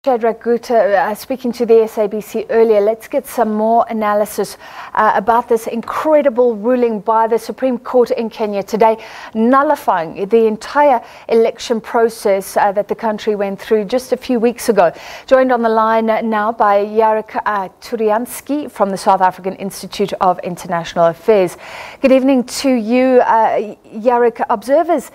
Shadrach Gutta, speaking to the SABC earlier, let's get some more analysis about this incredible ruling by the Supreme Court in Kenya today, nullifying the entire election process that the country went through just a few weeks ago. Joined on the line now by Jarek Turiansky from the South African Institute of International Affairs. Good evening to you, Jarek. Observers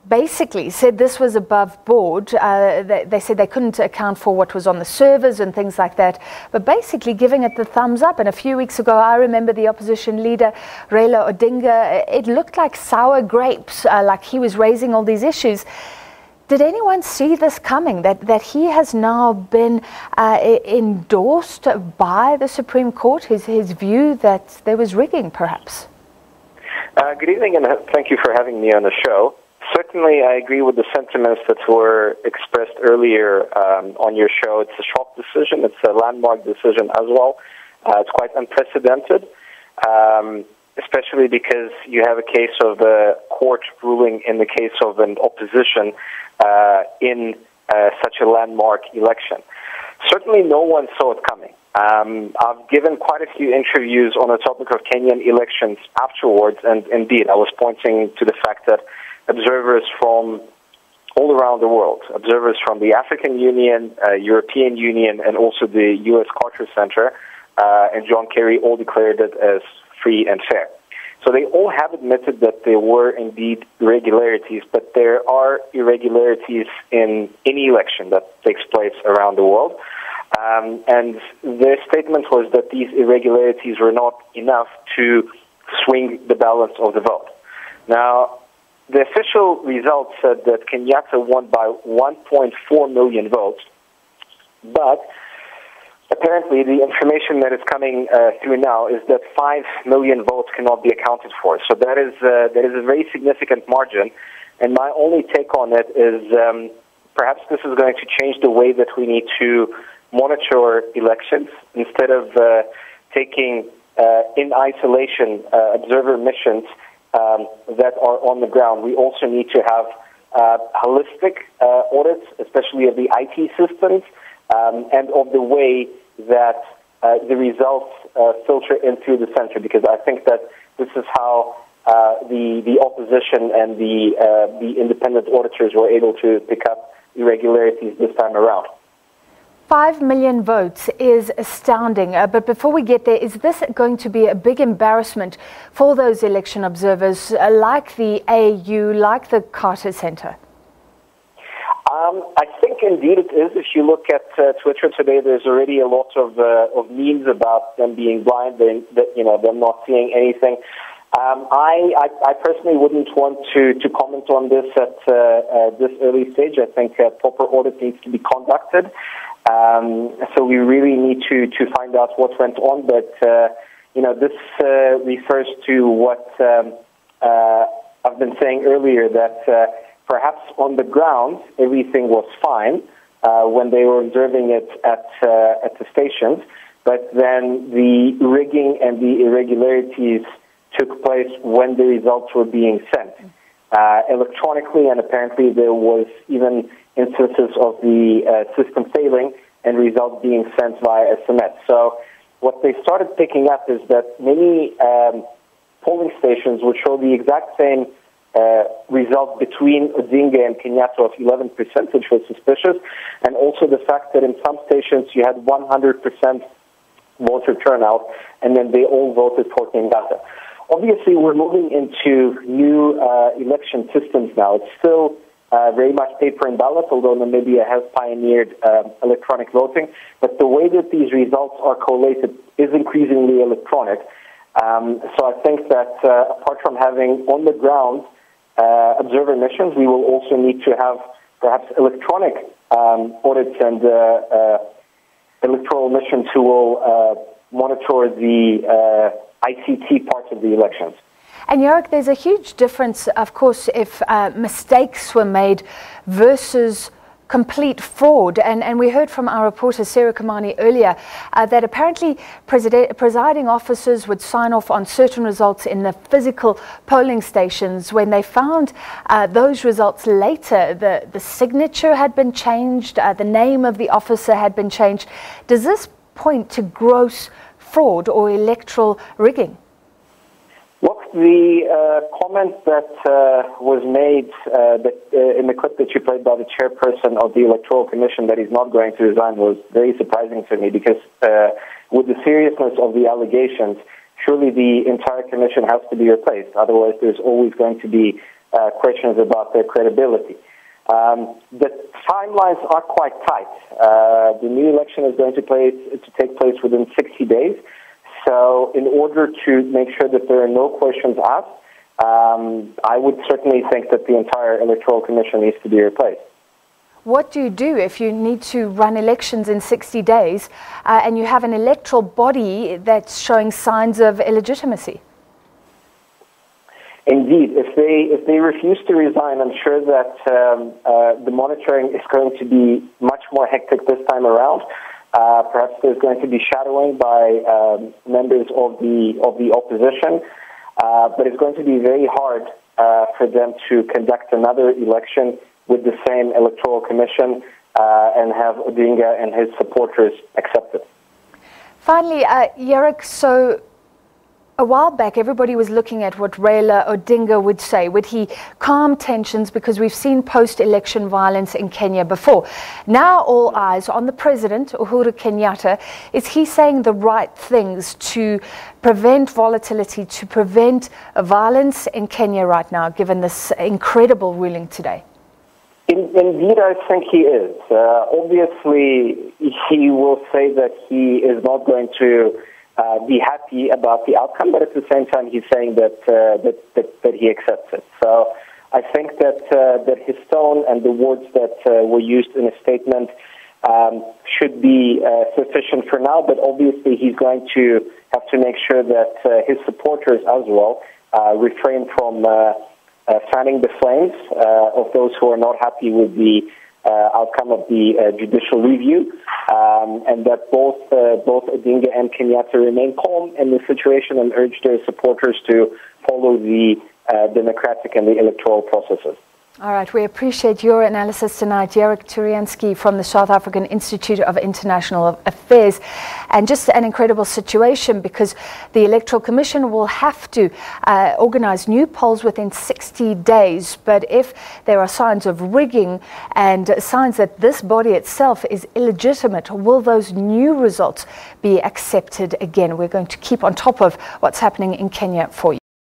basically said this was above board. They said they couldn't account for what was on the servers and things like that, but basically giving it the thumbs up. And a few weeks ago, I remember the opposition leader, Raila Odinga, it looked like sour grapes, like he was raising all these issues. Did anyone see this coming, that he has now been endorsed by the Supreme Court, his view that there was rigging, perhaps? Good evening, and thank you for having me on the show. Certainly, I agree with the sentiments that were expressed earlier on your show. It's a shock decision. It's a landmark decision as well. It's quite unprecedented, especially because you have a case of the court ruling in the case of an opposition in such a landmark election. Certainly, no one saw it coming. I've given quite a few interviews on the topic of Kenyan elections afterwards, and indeed, I was pointing to the fact that observers from all around the world, observers from the African Union, European Union, and also the U.S. Carter Center, and John Kerry all declared it as free and fair. So they all have admitted that there were indeed irregularities, but there are irregularities in any election that takes place around the world. And their statement was that these irregularities were not enough to swing the balance of the vote. Now, the official results said that Kenyatta won by 1.4 million votes, but apparently the information that is coming through now is that 5 million votes cannot be accounted for. So that is a very significant margin, and my only take on it is perhaps this is going to change the way that we need to monitor elections. Instead of taking in isolation observer missions that are on the ground, we also need to have holistic audits, especially of the IT systems and of the way that the results filter in through the center, because I think that this is how the opposition and the independent auditors were able to pick up irregularities this time around. 5 million votes is astounding, but before we get there, is this going to be a big embarrassment for those election observers like the AU, like the Carter Center? I think indeed it is. If you look at Twitter today, there's already a lot of memes about them being blind, them not seeing anything. I personally wouldn't want to comment on this at this early stage. I think proper audit needs to be conducted. So we really need to find out what went on, but this refers to what I've been saying earlier, that perhaps on the ground everything was fine when they were observing it at the stations, but then the rigging and the irregularities took place when the results were being sent electronically, and apparently there was even instances of the system failing and results being sent via SMS. So what they started picking up is that many polling stations would show the exact same result between Odinga and Kenyatta of 11%, which was suspicious, and also the fact that in some stations you had 100% voter turnout, and then they all voted for Kenyatta. Obviously, we're moving into new election systems now. It's still very much paper and ballot, although Namibia has pioneered electronic voting. But the way that these results are collated is increasingly electronic. So I think that apart from having on the ground observer missions, we will also need to have perhaps electronic audits and electoral missions who will monitor the ICT part of the elections. And Jarek, there's a huge difference, of course, if mistakes were made versus complete fraud. And we heard from our reporter Sarah Kamani earlier that apparently presiding officers would sign off on certain results in the physical polling stations. When they found those results later, the signature had been changed, the name of the officer had been changed. Does this point to gross fraud or electoral rigging? Look, the comment that was made in the clip that you played by the chairperson of the Electoral Commission that he's not going to resign was very surprising to me, because with the seriousness of the allegations, surely the entire commission has to be replaced. Otherwise, there's always going to be questions about their credibility. The timelines are quite tight. The new election is going to take place within 60 days. So in order to make sure that there are no questions asked, I would certainly think that the entire Electoral Commission needs to be replaced. What do you do if you need to run elections in 60 days and you have an electoral body that's showing signs of illegitimacy? Indeed, if they refuse to resign, I'm sure that the monitoring is going to be much more hectic this time around. Perhaps there's going to be shadowing by members of the opposition, but it's going to be very hard for them to conduct another election with the same Electoral Commission and have Odinga and his supporters accept it. Finally, Yerrick, so a while back, everybody was looking at what Raila Odinga would say. Would he calm tensions? Because we've seen post-election violence in Kenya before. Now all eyes on the President, Uhuru Kenyatta. Is he saying the right things to prevent volatility, to prevent violence in Kenya right now, given this incredible ruling today? Indeed, I think he is. Obviously, he will say that he is not going to be happy about the outcome, but at the same time, he's saying that he accepts it. So I think that his tone and the words that were used in a statement should be sufficient for now. But obviously, he's going to have to make sure that his supporters as well refrain from fanning the flames of those who are not happy with the outcome of the judicial review, and that both Odinga and Kenyatta remain calm in the situation and urge their supporters to follow the democratic and the electoral processes. All right, we appreciate your analysis tonight, Yerrick Turiansky from the South African Institute of International Affairs. And just an incredible situation, because the Electoral Commission will have to organize new polls within 60 days. But if there are signs of rigging and signs that this body itself is illegitimate, will those new results be accepted again? We're going to keep on top of what's happening in Kenya for you.